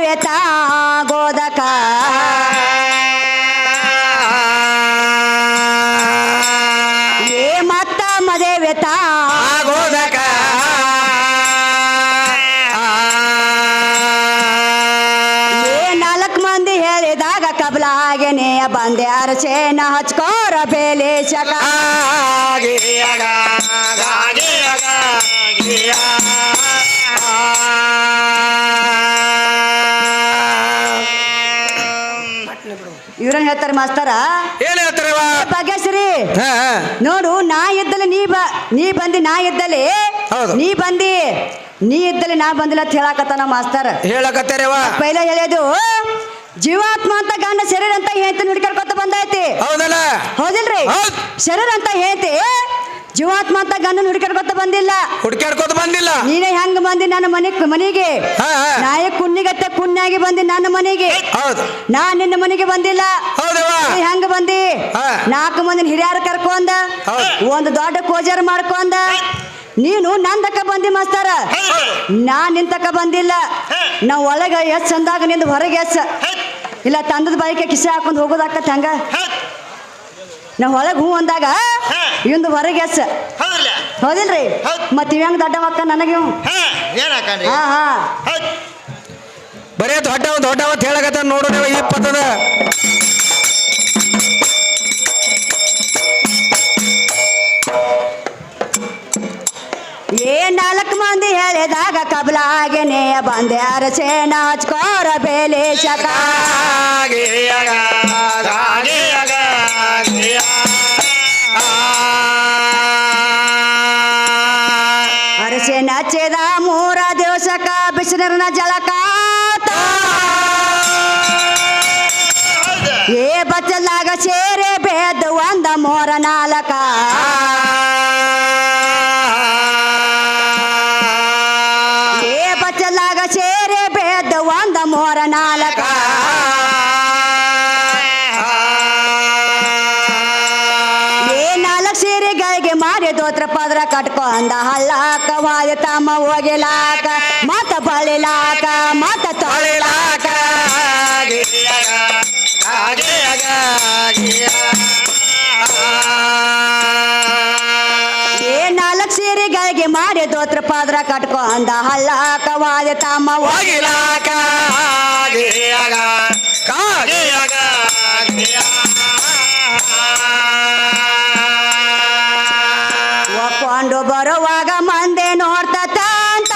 ವ್ಯತಾ ಗೋದಕ ಏ ಮತ್ತ ಮದೆ ವ್ಯತಾ ಗೋದಕ ಏ 4 ಮಂದಿ ಹೇಳಿದಾಗ ಕಬಲಾಗೆನೆ ಬಂದೆ ಅರಸೇನ ಹಚ್ಕೋರ ಬೇಲೆ ಚಕ ಇವ್ರನ್ನ ಹೇಳ್ತಾರೆ ಮಾಸ್ತರ ಏನ್ ಹೇಳ್ತಾರವ ಭಾಗ್ಯಶ್ರೀ ನೋಡು ನಾ ಇದ್ದಲ್ಲಿ ನೀ ಬಂದಿ ನಾ ಇದ್ದಲ್ಲಿ ಹೌದು. ನೀ ಇದ್ದಲ್ಲಿ ನಾ ಬಂದಿಲ್ಲ ಅಂತ ಹೇಳಕತ್ತಾನ ಮಾಸ್ತರ್ ಹೇಳಕತ್ತಾರವ ಪೈಲ ಹೇಳೋದು ಜೀವಾತ್ಮ ಅಂತ ಗಂಡ ಶರೀರ ಅಂತ ಹೇಳ್ತಿ ಹುಡುಕರ್ಕೊತ ಬಂದೈತಿ ಹೌದಲ್ಲ ಹೌದಿಲ್ರಿ ಹೌದ್. ಶರೀರ ಅಂತ ಹೇಳ್ತಿ ಜೀವಾತ್ಮ ಅಂತ ಗಂಡನ ಹುಡುಕರ್ಕೊತ ಬಂದಿಲ್ಲ ಹುಡ್ಕ್ಯಾಡ್ಕೋತ ಬಂದಿಲ್ಲ ನೀನೇ ಹೆಂಗ್ ಬಂದಿ ನನ್ನ ಮನೆಗೆ ನಾಯ ಕುನ್ನಿಗತ್ತೆ ಕುನ್ನಾಗಿ ಬಂದಿ ನನ್ನ ಮನೆಗೆ ಹೌದು ನಾ ನಿನ್ನ ಮನೆಗೆ ಬಂದಿಲ್ಲ ಹೌದವ ನೀ ಹೆಂಗ ಬಂದಿ 4 ಮಂದಿನ ಹಿರಿಯರು ಕರ್ಕೊಂಡ ಒಂದು ದೊಡ್ಡ ಕೋಜರ್ ಮಾಡ್ಕೊಂಡ ನೀನು ನಂದಕ್ಕ ಬಂದಿ ಮಾಸ್ತಾರ ನಾ ನಿಂತಕ್ಕ ಬಂದಿಲ್ಲ ನಾವ್ ಒಳಗ ಎಸ್ ಚಂದಾಗ ನಿಂದ ಹೊರಗೆ ಎಸ್ ಇಲ್ಲ ತಂದದ ಬಾಯಿಗೆ ಕಿಸೆ ಹಾಕೊಂಡ್ ಹೋಗೋದಾಕತ್ ಹಂಗ ನಾವ್ ಒಳಗ್ ಹೂ ಅಂದಾಗ ಇವಂದು ಹೊರಗೆ ಎಸ್ ಹೌದಿಲ್ರಿ ಮತ್ ಇವ್ ಹೆಂಗ್ ದೊಡ್ಡ ಮಕ್ಕ ನನಗೆ ಹಾ ಹಾ ಬರೇ ದೊಡ್ಡ ಅಂತ ಹೇಳಕತ್ತ ನೋಡು ನೀವು ಈ ಪದದ ಏ 4 ಮಂದಿ ಹೇಳಿದಾಗ ಕಬಲಾಗೆನೆ ಬಂದೆ ಅರಸೇನ ಹಚ್ಕೋರ ಬೇಲೆ ಚಕ ಅರಸೇನ ಹಚ್ಚಿದ 3 ದಿವಸಕ್ಕ ಬಿಸಿನೀರಿನ ಜಳಕ ಏ ಬಚ್ಚಲಾಗ ಸೇರೆ ಬೇದ್ದು 1 3 4 ಬಚ್ಚಲಾಗ ಸೇರೆ ಬೇದ್ದ 1 3 4 ಏ 4 ಸೀರೆಗಳಿಗೆ ಮಾರಿ ದೋತ್ರ ಪದ್ರ ಕಟ್ಕೊಂಡ ಹಳ್ಳಾಕ ವಾಯ ತಮ್ಮ ಹೋಗಿಲಾಕ ಮತ ಬಳಿಲಾಕ ಮತ ತೊಳಿಲಾಕ ಏ 4 ಸೀರೆಗಳಿಗೆ ಮಾರಿ ದೋತ್ರ ಪದ್ರ ಕಟ್ಕೊಂಡ ಹಳ್ಳಾಕ ವಾಯ ತಮ್ಮ ಹೋಗಿಲಾಕ ಒಪ್ಕೊಂಡು ಬರುವಾಗ ಮಂದೆ ನೋಡ್ತಂತ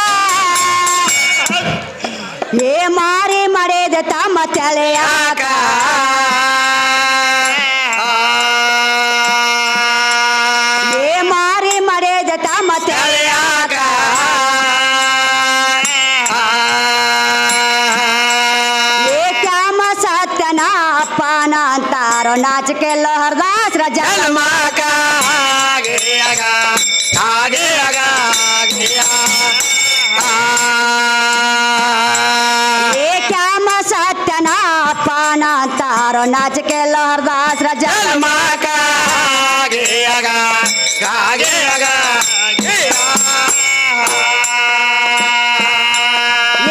ಏ ಮಾರಿ ಮರೆದ ತಮ್ಮ ತಲೆಯಾಕ ಏ ಮಾರಿ ಮರೆದ ತಮ್ಮ ತಲೆಯಾಕ ಏ ಕ್ಯಾಮ ಸತ್ಯನ ಅಪ್ಪನ ಅಂತಾರೋ ನಾಚಿಕೆಲ್ಲ ಹರದಾಸ್ರ ಜನ್ಮಾಕ ಏ ಕ್ಯಾಮ ಸತ್ಯನ ಅಪ್ಪನ ಅಂತಾರೋ ನಾಚಿಕೆಲ್ಲ ಹರದಾಸ್ರ ಜನ್ಮಾಕ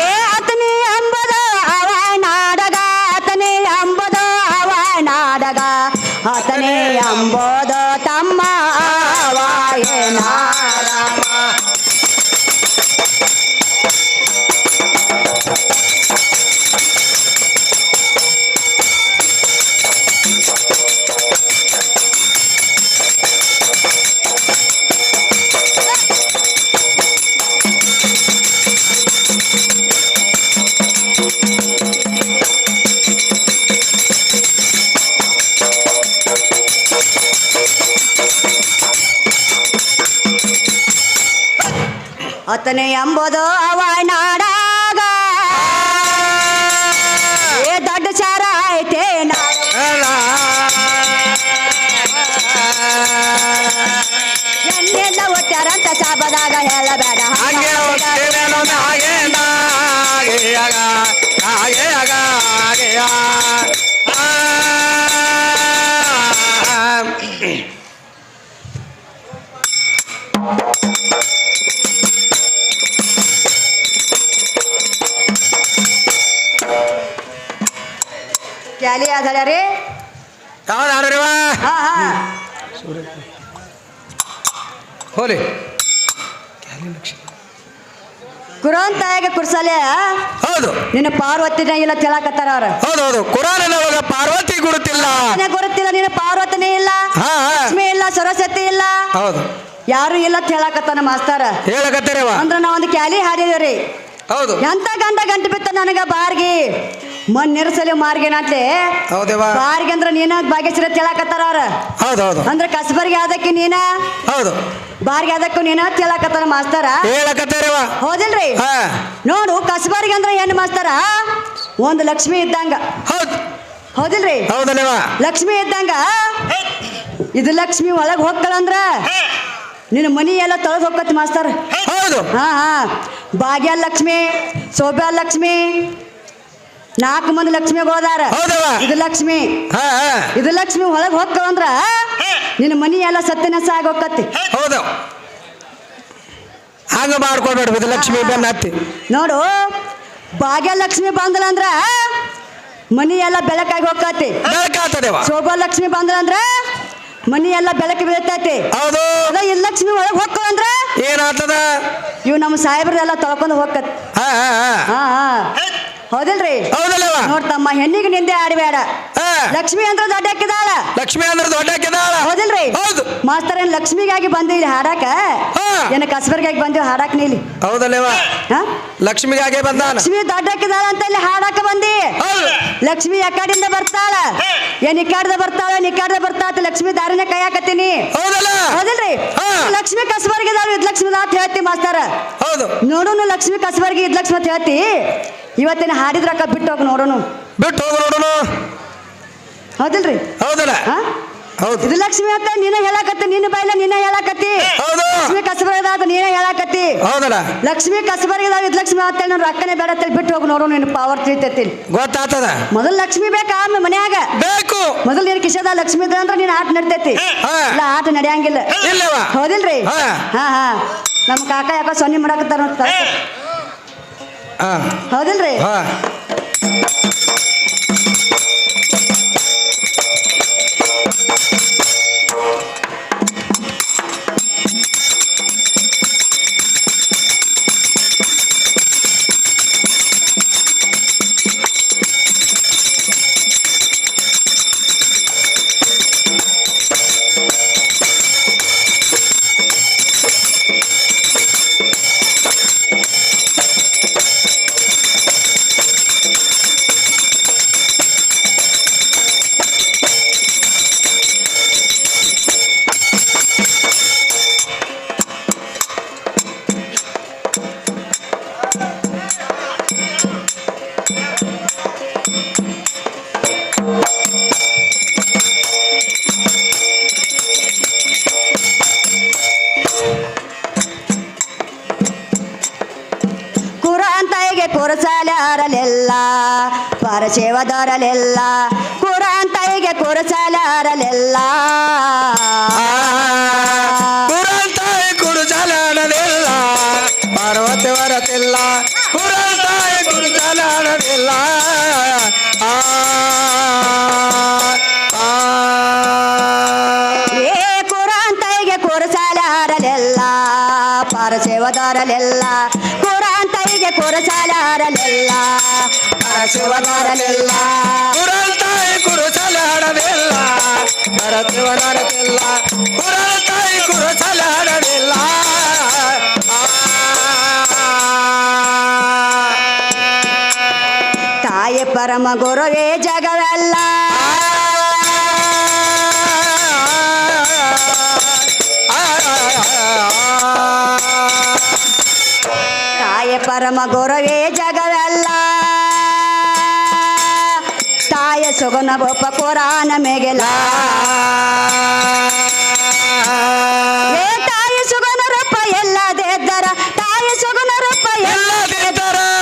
ಏ ಅತನಿ ಎಂಬುದು ಅವಾಯ್ ನಾಡಗ ಅತನಿ ಎಂಬುದು ಅವಾಯ್ ನಾಡಗ ಅತನಿ ಎಂಬುದು ತಮ್ಮ ಅವಾಯ ನಾಡಗ ಅತನೆ ಎಂಬುದು ಅವಾಯ್ ನಾಡಾಗ ಏ ದೊಡ್ಡ ಚಾರ ಐತೆ ಎಣ್ಣೆಲ್ಲ ಒಟ್ಟಾರಂತ ಚಾಬದಾಗ ಹೇಳಬೇಡ ಕ್ಯಾಲಿ ಆದಳ ರೀ ಯಾವ್ದು ಆಡ್ರಿವ ಹಾ ಹಾ ಹೋಲಿ ಕುರಂತಾಯಾಗ ಕುರ್ಸಲೆ ಹೌದು ನಿನ್ನ ಪಾರ್ವತಿನ ಇಲ್ಲ ತಿಳಕತ್ತಾರ ಅವ್ರ ಹೌದು ಹೌದು ಕುರಾನವಾಗ ಪಾರ್ವತಿ ಗುರುತಿಲ್ಲ ಗುರುತಿಲ್ಲ ನಿನ್ನ ಪಾರ್ವತಿನೇ ಇಲ್ಲ ಹಾ ಲಕ್ಷ್ಮಿ ಇಲ್ಲ ಸರಸ್ವತಿ ಇಲ್ಲ ಹೌದು ಯಾರು ಇಲ್ಲ ಹೇಳಕತ್ತಾನ ಮಾಸ್ತಾರ ಹೇಳಕತ್ತೀರವ ಅಂದ್ರ ನಾವೊಂದು ಕ್ಯಾಲಿ ಹಾಡಿದೇವ್ರಿ ಹೌದು ಎಂತ ಗಂಟು ಬಿತ್ತ ನನಗ ಬಾರ್ಗಿ ಮಣ್ಣಿರ್ಸಲಿ ಮಾರ್ಗೇನಂತೆ ಹೌದೇವಾ ಬಾರ್ಗಿ ಅಂದ್ರ ನೀನ ಭಾಗ್ಯಶ್ರೀ ಹೇಳಕತ್ತಾರ ಅವ್ರ ಹೌದು ಹೌದು ಅಂದ್ರ ಕಸಬರ್ಗಿ ಅದಕ್ಕೆ ನೀನ ಹೌದು ಬಾರ್ಗಿ ಅದಕ್ಕೂ ನೀನ ಹೇಳಕತ್ತಾನ ಮಾಸ್ತಾರ ಹೇಳಕತ್ತೀರವ ಹೌದಿಲ್ರಿ ಹಾ ನೋಡು ಕಸಬರ್ಗಿ ಅಂದ್ರ ಏನ್ ಮಾಸ್ತಾರ ಒಂದು ಲಕ್ಷ್ಮಿ ಇದ್ದಂಗ ಹೌದು ಹೌದಿಲ್ರಿ ಹೌದಲ್ಲೇವಾ ಲಕ್ಷ್ಮಿ ಇದ್ದಂಗ ಇದು ಲಕ್ಷ್ಮಿ ಒಳಗ್ ಹೋಗ್ತಾಳಂದ್ರ ನಿನ್ನ ಮನಿ ಎಲ್ಲ ತೊಳೆದು ಹೋಗತ್ ಮಾಸ್ತರ್ ಹೌದು ಹಾ ಹಾ ಭಾಗ್ಯಲಕ್ಷ್ಮಿ ಶೋಭಾಲಕ್ಷ್ಮಿ 4 ಮಂದಿ ಲಕ್ಷ್ಮಿಗೋದಾರ ಹೌದವ ಇದು ಲಕ್ಷ್ಮಿ ಹಾ ಇದು ಲಕ್ಷ್ಮಿ ಒಳಗ್ ಹೋಗ್ತಾವಂದ್ರ ನಿನ್ನ ಮನಿ ಎಲ್ಲ ಸತ್ಯನಾಶ ಆಗೋಕತ್ತಿ ಹೌದು ಹಂಗ ಮಾಡ್ಕೊಬೇಡ ಇದು ಲಕ್ಷ್ಮಿ ಬೆನ್ನ ಹತ್ತಿ ನೋಡು ಭಾಗ್ಯಲಕ್ಷ್ಮಿ ಬಂದಳಂದ್ರ ಮನಿ ಎಲ್ಲ ಬೆಳಕಾಗಿ ಹೋಗತಿ ಬೆಳಕಾತದೇವ ಶೋಭಾಲಕ್ಷ್ಮಿ ಬಂದಳಂದ್ರ ಮನಿ ಎಲ್ಲ ಬೆಳಕು ಬೀಳ್ತೈತಿ ಹೌದು ಅದ ಈ ಲಕ್ಷ್ಮಿ ಒಳಗ್ ಹೋಗ್ತಾವಂದ್ರ ಏನಾಗ್ತದ ಇವ್ ನಮ್ಮ ಸಾಹೇಬ್ರೆಲ್ಲ ತೊಳ್ಕೊಂಡು ಹೋಗತ್ ಹಾ ಹಾ ಹಾ ಹಾ ಹೌದಿಲ್ರಿ ಹೌದಲ್ಲೇವ ನೋಡ್ತಮ್ಮ ಹೆಣ್ಣಿಗೆ ನಿಂದೆ ಆಡಬೇಡ ಹಾ ಲಕ್ಷ್ಮಿ ಅಂದ್ರೆ ದೊಡ್ಡ ಹಾಕಿದಾಳ ಲಕ್ಷ್ಮಿ ಅಂದ್ರೆ ದೊಡ್ಡ ಹಾಕಿದಾಳ ಹೌದಿಲ್ರಿ ಹೌದು ಮಾಸ್ತರ್ ಏನ್ ಲಕ್ಷ್ಮಿಗಾಗಿ ಬಂದಿ ಇಲ್ಲಿ ಹಾಡಾಕ ಹಾ ಏನ ಕಸಬರ್ಗಾಗಿ ಬಂದಿವ್ ಹಾಡಾಕ ನೀಲಿ ಹೌದಲ್ಲೇವ ಹಾ ಲಕ್ಷ್ಮಿಗಾಗೆ ಬಂದಾನ ಲಕ್ಷ್ಮಿ ದೊಡ್ಡ ಹಾಕಿದಾಳ ಅಂತ ಇಲ್ಲಿ ಹಾಡಾಕ ಬಂದಿ ಹೌದು ಲಕ್ಷ್ಮಿ ಯಾಕಡಿಂದ ಬರ್ತಾಳ ಏನ್ ಇಕ್ಕಾಡ್ದ ಬರ್ತಾಳ ನಿಕ್ಕಾಡ್ದ ಬರ್ತಾಳ ಲಕ್ಷ್ಮಿ ದಾರಿನ ಕೈಯಾಕತ್ತೀನಿ ಹೌದಲ್ಲ ಹೌದಿಲ್ರಿ ಹಾ. ಲಕ್ಷ್ಮಿ ಕಸಬರ್ಗಿದಾಳ ಇದ್ ಲಕ್ಷ್ಮಿ ಅಂತ ಹೇಳ್ತಿ ಮಾಸ್ತಾರ ಹೌದು ನೋಡುನು ಲಕ್ಷ್ಮಿ ಕಸಬರ್ಗಿ ಇದ್ ಲಕ್ಷ್ಮಿ ಅಂತ ಹೇಳ್ತಿ ಇವತ್ತಿನ ಹಾಡಿದ್ರಕ್ಕ ಬಿಟ್ಟು ಹೋಗಿ ನೋಡೋನು ಬಿಟ್ಟು ಹೋಗ ನೋಡೋಣ ಹೌದಿಲ್ರಿ ಹೌದಲ್ಲ ಹಾ ಹೌದು ಇದು ಲಕ್ಷ್ಮಿ ಅಂತ ನೀನ ಹೇಳಾಕತ್ತಿ ನಿನ್ನ ಬಾಯಿಲ ನೀನ ಹೇಳಾಕತ್ತಿ ಹೌದು ಲಕ್ಷ್ಮಿ ಕಸಬರ್ಗಿದಾದ ನೀನ ಹೇಳಾಕತ್ತಿ ಹೌದಲ್ಲ ಲಕ್ಷ್ಮಿ ಕಸಬರ್ಗಿದಾವ ಇದ್ ಲಕ್ಷ್ಮಿ ಅಂತ ನಾನು ರೊಕ್ಕನೆ ಬೇಡ ಅಂತ ಬಿಟ್ಟು ಹೋಗಿ ನೋಡೋನು ನಿನ್ನ ಪವರ್ ತಿಳಿತೈತಿ ಗೊತ್ತಾಗ್ತದ ಮೊದಲು ಲಕ್ಷ್ಮಿ ಬೇಕಾ ಆಮೇಲೆ ಮನ್ಯಾಗ ಬೇಕು ಮೊದಲು ನೀನ್ ಕಿಶದ ಲಕ್ಷ್ಮಿ ಇದ್ರ ಅಂದ್ರೆ ನೀನ್ ಆಟ ನಡ್ತೈತಿ ಹಾ. ಇಲ್ಲ ಆಟ ನಡೆಯಂಗಿಲ್ಲ ಇಲ್ಲವ ಹೌದಿಲ್ರಿ ಹಾ. ಹಾ ಹಾ ನಮ್ಮ ಕಾಕ ಯಾಕೋ ಸೊನ್ನೆ ಮಾಡಾಕತ್ತಾರ ನೋಡ್ತಾರ ಹಾ ಹೌದಿಲ್ರಿ ಹಾ ಕುರಾಂತಾಯಿಗೆ ಕುರಸಾಲಾರಲೆಲ್ಲ ಪರಶೇವದವರಲೆಲ್ಲ ಕುರಾಂತಾಯಿಗೆ ಕುರಸಾಲಾರಲೆಲ್ಲ ಕುರಂತಾಯಿ ಕುಡು ಜಲಾಡಲಿಲ್ಲ ಪಾರ್ವತಿ ವರತಿಲ್ಲ ಕುರಂತಾಯಿ ಕುಡು ಜಲಾಡಲಿಲ್ಲ ಆ ಆ ಏ ಕುರಾಂತಾಯಿಗೆ ಕುರಸಾಲಾರಲೆಲ್ಲ ಪರಶೇವದವರಲೆಲ್ಲ ಕುರಾಂತಾಯಿಗೆ ಕುರಸಾಲಾರಲೆಲ್ಲ ಪರಶೇವದವರಲೆಲ್ಲ ಕುರಂತಾಯಿ ಕುಡು ಜಲಾಡಲಿಲ್ಲ ವರತಿ ವರತಿಲ್ಲ ಕುರಂತಾಯಿ ಕುಡು ಜಲಾಡಲಿಲ್ಲ ತಾಯಿ ಪರಮ ಗುರುವೇ ಜಗವೆಲ್ಲ ತಾಯಿ ಪರಮ ಗುರುವೇ ಜಗವೆಲ್ಲ ತಾಯ ಸುಗುಣ ಗೋಪ ಪುರಾಣ ಮೇಗೆಲ ಏ ತಾಯಿ ಸುಗುಣ ರೂಪ ಎಲ್ಲದೆದ್ದರ ತಾಯಿ ಸುಗುಣ ರೂಪ ಎಲ್ಲ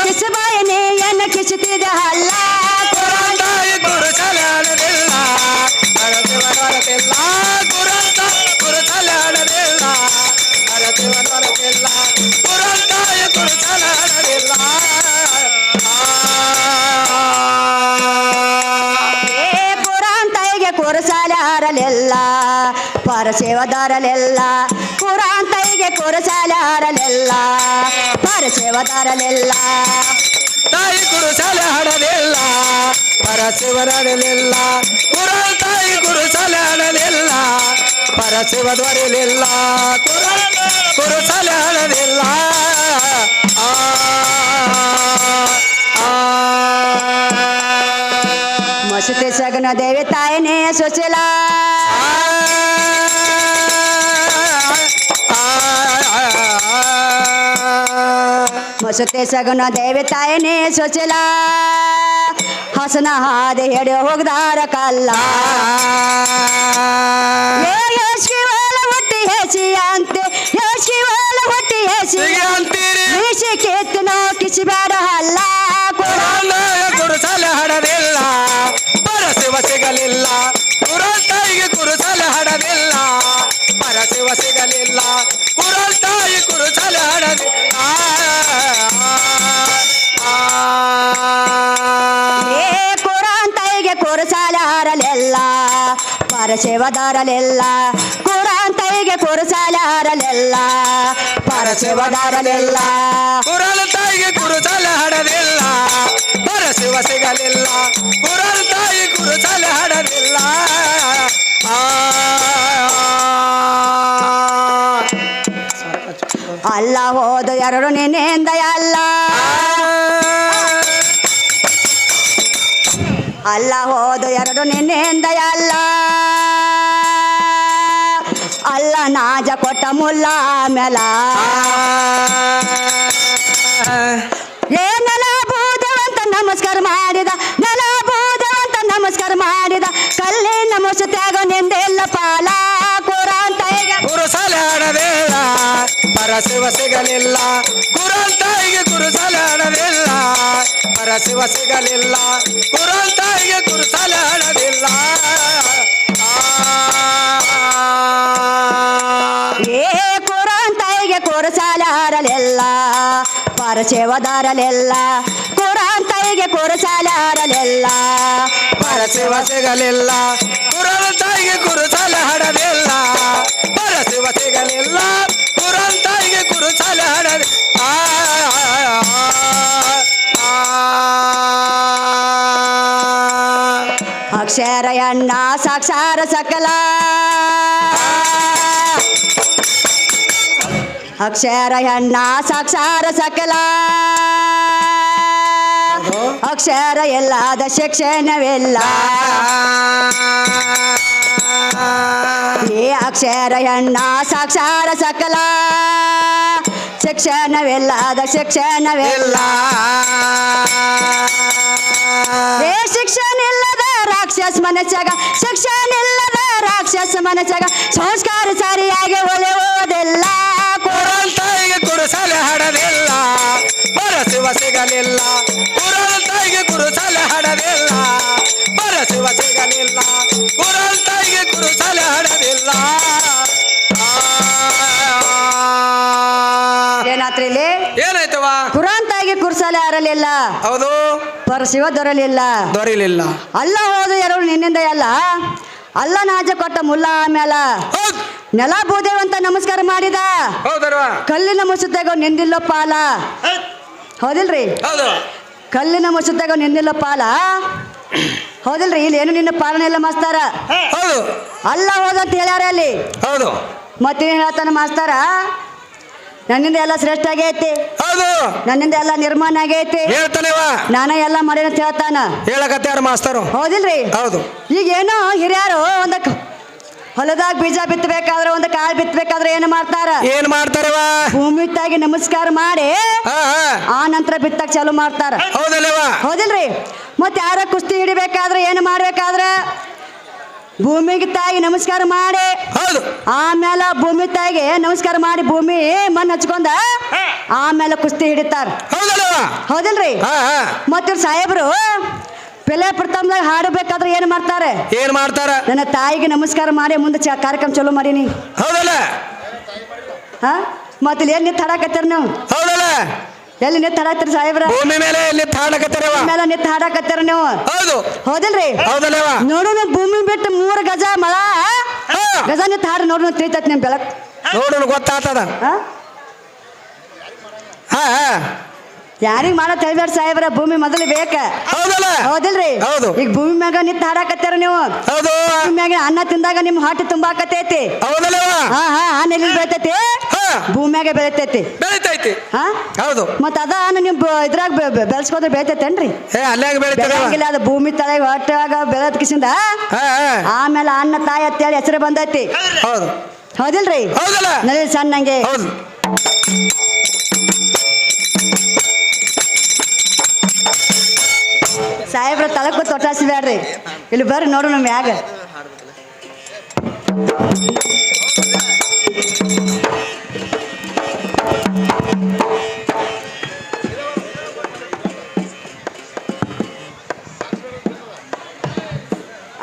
ಕಿಸಬಾಯನೆ ಎನ್ನ ಕಿಸುತ್ತಿದೆ ಅಲ್ಲ ಕುರಂತಾಯಿ ಕುಡು ಜಲಾಡಲಿಲ್ಲ ವರತಿ ವರತಿಲ್ಲ ಕುರಂತಾಯಿ ಕುಡು ಜಲಾಡಲಿಲ್ಲ ವರತಿ ವರತಿಲ್ಲ ಕುರಂತಾಯಿ ಕುಡು ಜಲಾಡಲಿಲ್ಲ ಆ ಪರಶಿವದಾರಲೆಲ್ಲ ಕುರಾಂತೈಗೆ ಕುರುಸಾಲಾರಲೆಲ್ಲ ಪರಶಿವದಾರಲೆಲ್ಲ ತಾಯಿ ಕುರುಸಲ ಹಡಲಿಲ್ಲ ಪರಶಿವರಡಲಿಲ್ಲ ಕುರಾಂತಾಯಿ ಕುರುಸಲ ಹಡಲಿಲ್ಲ ಪರಶಿವ ದೊರೆಯಲಿಲ್ಲ ಕುರುಸಲ ಹಡಲಿಲ್ಲ ಮಸೂತಿ ಸಗನ ದೇವಿ ತಾಯಿನೇ ಸುಶೀಲ ಮಸೂತಿ ಸಗನ ದೇವಿ ತಾಯಿನೇ ಸುಶೀಲ ಹಸನ ಹಾದಿ ಹಿಡಿಯ ಹೋಗದಾರ ಕಲ್ಲ ಶಿವಲ ಹೊಟ್ಟಿ ಹೆಸಿ ಅಂತೆ ಶಿವಲ ಹೊಟ್ಟಿ ಹೆಸಿ ಅಂತೀರಿ ವಿಷ ಕೆತ್ತಿ ನಾವು ಕಿಸಿ ಬೇಡ ಅಲ್ಲ ಕುರುಸಲ ಹಡಲಿಲ್ಲ ಪರಶಿವ ಸಿಗಲಿಲ್ಲ ಕುರಾಂತಾಯಿಗೆ ಕುರುಸಲ ಹಡಲಿಲ್ಲ ಪರಶಿವ ಸಿಗಲಿಲ್ಲ ಕುರಾಂತಾಯಿ ಕುರುಸಲ ಹಡಲಿಲ್ಲ ಕುರಾಂತೈಗೆ ಕುರುಸಾಲಾರಲೆಲ್ಲ ಪರಶಿವದಾರಲೆಲ್ಲ ಕುರಾಂತೈಗೆ ಕುರುಸಾಲಾರಲೆಲ್ಲ ಪರಶಿವದಾರಲೆಲ್ಲ ಕುರಾಂತಾಯಿಗೆ ಕುರುಸಲ ಹಡಲಿಲ್ಲ ಪರಶಿವ ಸಿಗಲಿಲ್ಲ ಕುರಾಂತಾಯಿ ಕುರುಸಲ ಹಡಲಿಲ್ಲ ಅಲ್ಲ ಹೋದ ಎರಡು ನಿನ್ನೆಂದ ಅಲ್ಲ ಅಲ್ಲ ಹೋದ ಎರಡು ನಿನ್ನೆಂದ ಅಲ್ಲ ಅಲ್ಲ ನಾಜ ಕೊಟ್ಟ ಮುಲ್ಲ ಮೇಲ ಏನಲ ಬೂದವಂತ ನಮಸ್ಕಾರ ಮಾಡಿದ ನೆಲ ಬೂದವಂತ ನಮಸ್ಕಾರ ಮಾಡಿದ ಕಲ್ಲಿ ನಮಸ್ತ್ಯಾಗ ನಿಂದೆಲ್ಲ ಪಾಲ ಕುರಾಂತೈಗೆ ಕುರುಸಲ ಹಡಲಿಲ್ಲ ಪರಶಿವ ಸಿಗಲಿಲ್ಲ ಕುರಾಂತಾಯಿಗೆ ಕುರುಸಲ ಹಡಲಿಲ್ಲ ಪರಶಿವ ಸಿಗಲಿಲ್ಲ ಕುರಾಂತಾಯಿಗೆ ಕುರುಸಲ ಹಡಲಿಲ್ಲ ಏ ಕುರಾಂತೈಗೆ ಕುರುಸಾಲಾರಲೆಲ್ಲ ಪರಶಿವದಾರಲೆಲ್ಲ ಕುರಾಂತೈಗೆ ಕುರುಸಾಲಾರಲೆಲ್ಲ ಪರಶಿವ ಸಿಗಲಿಲ್ಲ ಕುರಾಂತಾಯಿಗೆ ಕುರುಸಲ ಹಡಲಿಲ್ಲ ಪರಶಿವ ಸಿಗಲಿಲ್ಲ ಕುರಾಂತಾಯಿಗೆ ಕುರುಸಲ ಹಡಲಿಲ್ಲ ಅಕ್ಷರ ಎಣ್ಣ ಸಾಕ್ಷಾರ ಸಕಲ ಅಕ್ಷರ ಎಣ್ಣ ಸಾಕ್ಷಾರ ಸಕಲ ಅಕ್ಷರ ಎಲ್ಲದ ಶಿಕ್ಷಣವಿಲ್ಲ ಈ ಅಕ್ಷರ ಎಣ್ಣ ಸಾಕ್ಷಾರ ಸಕಲ ಶಿಕ್ಷಣವಿಲ್ಲದ ಶಿಕ್ಷಣವಿಲ್ಲ ಏ ಶಿಕ್ಷಣ ಇಲ್ಲದ ರಾಕ್ಷಸ ಮನಸ್ಸಾಗ ಶಿಕ್ಷಣ ಇಲ್ಲದ ರಾಕ್ಷಸ ಮನಸ್ಸಾಗ ಸಂಸ್ಕಾರ ಸರಿಯಾಗಿ ಒಳೆಯುವುದಿಲ್ಲ ಕುರಾಂತಾಯಿಗೆ ಕುರುಸಲ ಹಡಲಿಲ್ಲ ಪರಶಿವ ಸಿಗಲಿಲ್ಲ ಕುರಾಂತಾಯಿಗೆ ಕುರುಸಲ ಹಡಲಿಲ್ಲ ಪರಶಿವ ಸಿಗಲಿಲ್ಲ ಕುರಾಂತಾಯಿಗೆ ಕುರುಸಲ ಹಡಲಿಲ್ಲ ಏನಾತ್ರಿ ಇಲ್ಲಿ ಏನಾಯ್ತವ ಕುರಾಂತಾಗಿ ಕುರ್ಸಾಲೆ ಅರಲಿಲ್ಲ ಹೌದು ಪರಶಿವ ದೊರಲಿಲ್ಲ ದೊರೆಯಲಿಲ್ಲ ಅಲ್ಲ ಹೋದ ಎರಡು ನಿನ್ನಿಂದ ಅಲ್ಲ ಅಲ್ಲ ನಾಜ ಕೊಟ್ಟ ಮುಲ್ಲ ಆಮೇಲ ಹೌದ್ ನೆಲ ಬೂದೇವಂತ ನಮಸ್ಕಾರ ಮಾಡಿದ ಹೌದಲ್ವಾ ಕಲ್ಲಿನ ಮುಸುತ್ತಾಗ ನಿಂದಿಲ್ಲೋ ಪಾಲ ಹೌದಿಲ್ರಿ ಹೌದು ಕಲ್ಲಿನ ಮುಸುತ್ತಾಗ ನಿಂದಿಲ್ಲೋ ಪಾಲ ಹೌದಿಲ್ರಿ ಇಲ್ಲಿ ಏನು ನಿನ್ನ ಪಾಲನೆ ಎಲ್ಲ ಮಾಸ್ತಾರ ಹೌದು ಅಲ್ಲ ಹೋದಂತ ಹೇಳ್ಯಾರ ಅಲ್ಲಿ ಹೌದು ಮತ್ತೇನು ಹೇಳ್ತಾನ ಮಾಸ್ತಾರ ನನ್ನಿಂದ ಎಲ್ಲ ಶ್ರೇಷ್ಠ ಆಗೈತಿ ಹೌದು ನನ್ನಿಂದ ಎಲ್ಲ ನಿರ್ಮಾಣ ಆಗೈತಿ ಹೇಳ್ತಾನೆವ ನಾನ ಎಲ್ಲ ಮಾಡೇನ ಅಂತ ಹೇಳ್ತಾನ ಹೇಳಕತ್ಯಾರ ಮಾಸ್ತರು ಹೌದಿಲ್ರಿ ಹೌದು ಈಗ ಏನೋ ಹಿರಿಯರು ಹೊಲದಾಗ ಬೀಜ ಬಿತ್ತಬೇಕಾದ್ರೆ ಒಂದು ಕಾಳು ಬಿತ್ತಬೇಕಾದ್ರೆ ಏನು ಮಾಡ್ತಾರ ಏನ್ ಮಾಡ್ತಾರವ ಭೂಮಿ ತಾಗಿ ನಮಸ್ಕಾರ ಮಾಡಿ ಹಾ ಹಾ ಆ ನಂತರ ಬಿತ್ತಕ್ ಚಾಲು ಮಾಡ್ತಾರ ಹೌದಲ್ಲವ ಹೌದಿಲ್ರಿ ಮತ್ತೆ ಯಾರ ಕುಸ್ತಿ ಹಿಡಿಬೇಕಾದ್ರೆ ಏನು ಮಾಡ್ಬೇಕಾದ್ರೆ ಭೂಮಿಗೆ ತಾಯಿ ನಮಸ್ಕಾರ ಮಾಡಿ ಹೌದು ಆಮೇಲೆ ಭೂಮಿ ತಾಯಿಗೆ ನಮಸ್ಕಾರ ಮಾಡಿ ಭೂಮಿ ಮಣ್ಣು ಹಚ್ಕೊಂಡ ಆಮೇಲೆ ಕುಸ್ತಿ ಹಿಡಿತಾರ ಹೌದಲ್ಲವ ಹೌದಿಲ್ರಿ ಹಾ ಹಾ ಮತ್ತೆ ಸಾಹೇಬ್ರು ಬೆಲೆ ಪ್ರಥಮದಾಗ ಹಾಡಬೇಕಾದ್ರೆ ಏನು ಮಾಡ್ತಾರೆ ಏನ್ ಮಾಡ್ತಾರ ನನ್ನ ತಾಯಿಗೆ ನಮಸ್ಕಾರ ಮಾಡಿ ಮುಂದೆ ಕಾರ್ಯಕ್ರಮ ಚಲೋ ಮಾಡೀನಿ ಹೌದಲ್ಲ ಹಾ ಮತ್ತೆ ಇಲ್ಲಿ ಏನ್ ನಿಂತು ಹಾಡಕತ್ತೀರ ನೀವು ಹೌದಲ್ಲ ಎಲ್ಲಿ ನಿಂತು ಹಾಡತ್ತೀರಿ ಸಾಹೇಬ್ರ ಭೂಮಿ ಮೇಲೆ ಎಲ್ಲಿ ತಾಣಕತ್ತಾರವ ಮೇಲೆ ನಿಂತು ಹಾಡಕತ್ತೀರ ನೀವು ಹೌದು ಹೌದಿಲ್ರಿ ಹೌದಲ್ಲವ ನೋಡು ಭೂಮಿ ಬಿಟ್ಟು 3 ಗಜ ಮಳ ಹಾ ಗಜ ನಿಂತ ಹಾಡ್ರಿ ನೋಡ್ರಿ ತಿಳಿತೈತಿ ನಿಮ್ ಬೆಳಕ್ ನೋಡೋಣ ಗೊತ್ತಾಗ್ತದ ಹಾ ಹಾ ಹಾ ಯಾರಿಗ್ ಮಾಡೋ ತಿಳಿಬೇಡ ಸಾಹೇಬ್ರ ಭೂಮಿ ಮೊದಲು ಬೇಕ ಹೌದಲ್ಲ ಹೌದಿಲ್ರಿ ಹೌದು ಈಗ ಭೂಮಿ ಮ್ಯಾಗ ನಿಂತ ಹಾಡಾಕತ್ತಾರ ನೀವು ಹೌದು ಭೂಮಿ ಮ್ಯಾಗ ಅನ್ನ ತಿಂದಾಗ ನಿಮ್ ಹೊಟ್ಟೆ ತುಂಬಾಕತೈತಿ ಹೌದಲ್ಲವ ಹಾ ಹಾ ಅನ್ನ ಎಲ್ಲಿ ಬೆಳಿತೈತಿ ಹಾ ಭೂಮ್ಯಾಗ ಬೆಳಿತೈತಿ ಬೆಳಿತೈತಿ ಹಾ ಹೌದು ಮತ್ತ ಅದ ಅನ್ನ ನೀವು ಇದ್ರಾಗ ಬೆಳೆಸ್ಕೋದ್ರೆ ಬೆಳಿತೈತೇನ್ರಿ ಏ ಅಲ್ಲಾಗ ಬೆಳಿತದ ಬೆಳಂಗಿಲ್ಲ ಅದು ಭೂಮಿ ತಳಗ ಹೊಟ್ಟಾಗ ಬೆಳೆದ ಕಿಸಿಂದ ಹಾ ಹಾ ಆಮೇಲೆ ಅನ್ನ ತಾಯಿ ಅಂತೇಳಿ ಹೆಸರು ಬಂದೈತಿ ಹೌದು ಹೌದಿಲ್ರಿ ಹೌದಲ್ಲ ನಡಿ ಸಣ್ಣಂಗೆ ಹೌದು ಸಾಹೇಬ್ರ ತಳಕ್ಕೂ ತೊಟಾಸಿಬ್ಯಾಡ್ರಿ ಇಲ್ಲಿ ಬರ್ರಿ ನೋಡು ನಮ್ಮ ಮ್ಯಾಗ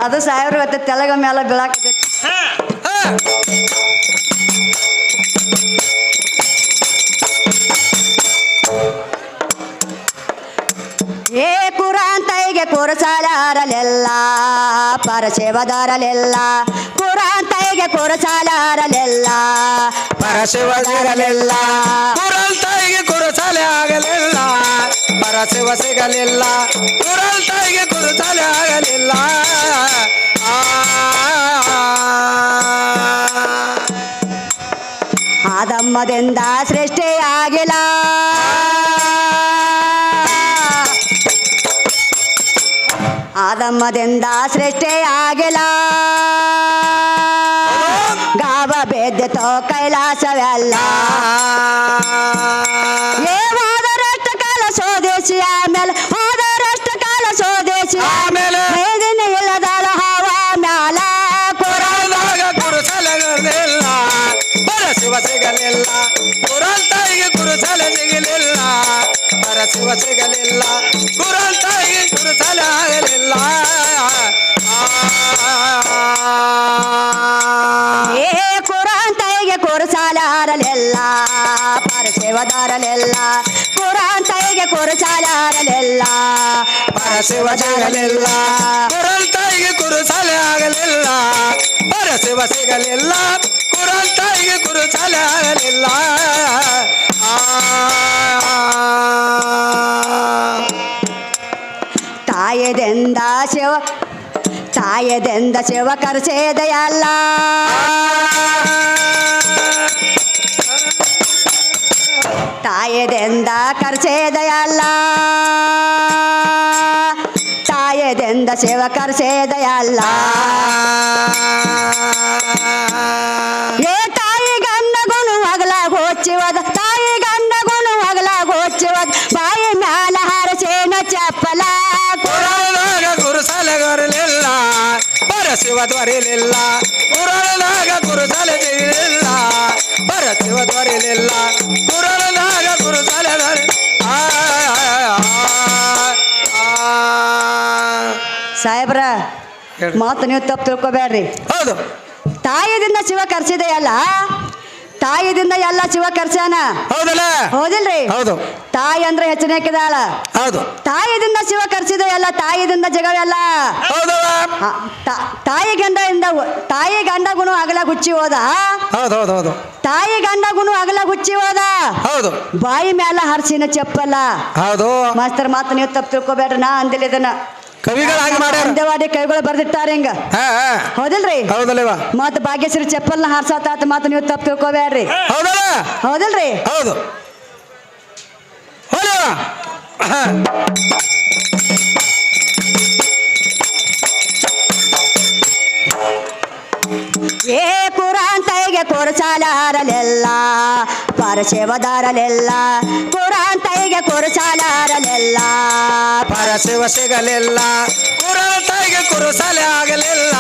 ಅದು ಸಾಹೇಬ್ರ ಇವತ್ತು ತೆಲಗ ಮ್ಯಾಲ ಬೀಳಾಕತೈತಿ ಹಾ ಏ ಕುರಾಂತೈಗೆ ಕುರಸಾಲಾರಲೆಲ್ಲ ಪರಶಿವದಾರಲೆಲ್ಲ ಕುರಾಂತೈಗೆ ಕುರಸಾಲಾರಲೆಲ್ಲ ಪರಶಿವ ಸಿಗಲಿಲ್ಲ ಕುರಂತಾಯಿಗೆ ಕುರುಸಾಲೆ ಆಗಲಿಲ್ಲ ಪರಶಿವ ಸಿಗಲಿಲ್ಲ ಕುರಂತಾಯಿಗೆ ಕುರುಸಾಲೆ ಆಗಲಿಲ್ಲ ಆದಮ್ಮದಿಂದ ಸೃಷ್ಟಿಯಾಗಿಲ್ಲ ಆದಮ್ಮದಿಂದ ಸೃಷ್ಟಿಯಾಗಿಲ್ಲ ಗಾವ ಬೆದ್ದತೋ ಕೈಲಾಸವೆಲ್ಲ ಏ ಹೋದರಷ್ಟು ಕಾಲ ಸ್ವದೇಶಿ ಆಮೇಲೆ ಹೋದರಷ್ಟು ಕಾಲ ಸ್ವದೇಶಿ ಆಮೇಲೆ ಮೇದಿನ ಇಲ್ಲದಾಳ ಹವ ಮ್ಯಾಲ ಕುರಾನಾಗ ಕುರುಸಲಗಲಿಲ್ಲ ಪರಶಿವ ಸಿಗಲಿಲ್ಲ ಕುರಂತಾಯಿಗೆ ಕುರುಸಲೆ ಸಿಗಲಿಲ್ಲ ಪರಶಿವ ಸಿಗಲಿಲ್ಲ ಕುರಂತಾಯಿಗೆ ಕುರುಸಲೆ ಆಗಲಿಲ್ಲ ಏ ಕುರಾಂತೈಗೆ ಕುರುಸಾಲಾರಲೆಲ್ಲ ಪರಶಿವದಾರಲೆಲ್ಲ ಕುರಾಂತೈಗೆ ಕುರುಸಾಲಾರಲೆಲ್ಲ ಪರಶಿವ ಸಿಗಲಿಲ್ಲ ಕುರಂತಾಯಿಗೆ ಕುರುಸಲೆ ಆಗಲಿಲ್ಲ ಪರಶಿವ ಸಿಗಲಿಲ್ಲ ಕುರಂತಾಯಿಗೆ ಕುರುಸಲೆ ಆಗಲಿಲ್ಲ ತಾಯದಿಂದ ಶಿವ ಕರ್ಸೇದೆಯಲ್ಲ ತಾಯದಿಂದ ಕರ್ಸೇದೆಯಲ್ಲ ತಾಯದಿಂದ ಶಿವ ಕರ್ಸೇದೆಯಲ್ಲ ಏ ತಾಯಿ ಗಂಡ ಗುಣು ಹಗಲ ಗೋಚಿವದ ತಾಯಿ ಗಂಡ ಗುಣು ಹಗಲ ಗೋಚಿವದ ಬಾಯಿ ಮ್ಯಾಲ ಹರಸೇನ ಚಪ್ಪಲ ಕುರಾನಾಗ ಕುರುಸಲೆಗರಲಿಲ್ಲ ಪರಶಿವ ದೊರೆಯಲಿಲ್ಲ ಕುರಾನಾಗ ಕುರುಸಲೆ ಸಿಗಲಿಲ್ಲ ಪರಶಿವ ದೊರೆಯಲಿಲ್ಲ ಕುರಾನಾಗ ಕುರುಸಲೆ ಸಾಹೇಬ್ರ ಹೇಳ್ರಿ. ಮಾತು ನೀವು ತಪ್ಪು ತಿಳ್ಕೊಬೇಡ್ರಿ ಹೌದು ತಾಯಿದಿಂದ ಶಿವ ಕರ್ಸಿದೆಯಲ್ಲ ತಾಯಿದಿಂದ ಎಲ್ಲ ಶಿವ ಕರ್ಸ್ಯಾನ ಹೌದಲ್ಲ ಹೌದಿಲ್ರಿ ಹೌದು ತಾಯಿ ಅಂದ್ರೆ ಹೆಚ್ಚಿನಕ್ಕಿದಾಳ ಹೌದು ತಾಯಿದಿಂದ ಶಿವ ಕರ್ಸಿದೆಯಲ್ಲ ತಾಯಿದಿಂದ ಜಗವೆಲ್ಲ ಹೌದವ ತಾಯಿ ಗಂಡ ಗುಣ ಅಗಲ ಗುಚ್ಚಿ ಹೋದ ಹೌದು ಹೌದು ಹೌದು ತಾಯಿ ಗಂಡ ಗುಣ ಅಗಲ ಗುಚ್ಚಿ ಹೋದ ಹೌದು ಬಾಯಿ ಮ್ಯಾಲ ಹರ್ಸಿನ ಚಪ್ಪಲ್ಲ ಹೌದು ಮಾಸ್ತರ್ ಮಾತು ನೀವು ತಪ್ಪು ತಿಳ್ಕೊಬೇಡ್ರಿ ನಾ ಅಂದಿಲ್ಲ ಇದನ್ನ ಕವಿಗಳು ಹಾಗೆ ಮಾಡ್ಯಾರ ಅಂದವಾಡಿ ಕೈಗಳು ಬರ್ದಿಟ್ಟಾರ ಹಿಂಗ ಹಾ ಹಾ ಹೌದಿಲ್ರಿ ಹೌದಲ್ಲವ ಮತ್ ಭಾಗ್ಯಶ್ರೀ ಚಪ್ಪಲ್ನ ಹಾರ್ಸಾತ ಮಾತು ನೀವು ತಪ್ಪು ತಿಳ್ಕೊಬೇಡ್ರಿ ಹೌದಲ್ಲ ಹೌದಿಲ್ರಿ ಹೌದು ಹೌದವ ಹಾ ಏ ಕುರಾಂತೈಗೆ ಕುರುಸಾಲಾರಲೆಲ್ಲ ಪರಶಿವದಾರಲೆಲ್ಲ ಕುರಾಂತೈಗೆ ಕುರುಸಾಲಾರಲೆಲ್ಲ ಪರಶಿವ ಸಿಗಲಿಲ್ಲ ಕುರತಾಯಿಗೆ ಕುರುಸಲೆ ಆಗಲಿಲ್ಲ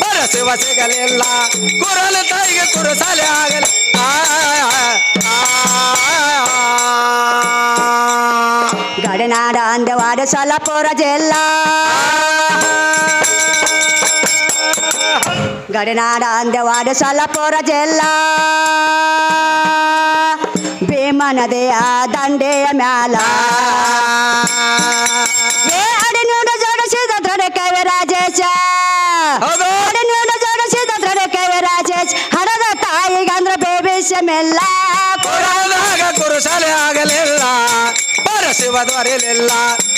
ಪರಶಿವ ಸಿಗಲಿಲ್ಲ ಕುರತಾಯಿಗೆ ಕುರುಸಲೆ ಆಗಲಿಲ್ಲ ಗಡನಾಡ ಅಂದವಾಡ ಸಲಪುರ ಜಿಲ್ಲಾ ಗಡನಾಡ ಅಂದವಾಡ ಸಲಪುರ ಜಿಲ್ಲಾ ಭೀಮ ನದಿಯ ದಂಡೆಯ ಮ್ಯಾಲ ಏ ಅಡಿನೂಡ ಜೋಡಿಸಿದ ದೊಡ್ಡ ಕವಿ ರಾಜೇಶ ಹೌದು ಅಡಿನೂಡ ಜೋಡಿಸಿದ ದೊಡ್ಡ ಮೆಲ್ಲ ಕುರದಾಗ ಕುರುಸಾಲೆ ಆಗಲಿಲ್ಲ ಪರಶಿವ ದೊರೆಯಲಿಲ್ಲ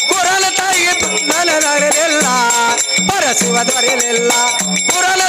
ಕುರಲ ತಾಯಿಗೆ ತುಂಡನಗಲಿಲ್ಲ ಪರಶಿವ ದೊರೆಯಲಿಲ್ಲ ಕುರಲ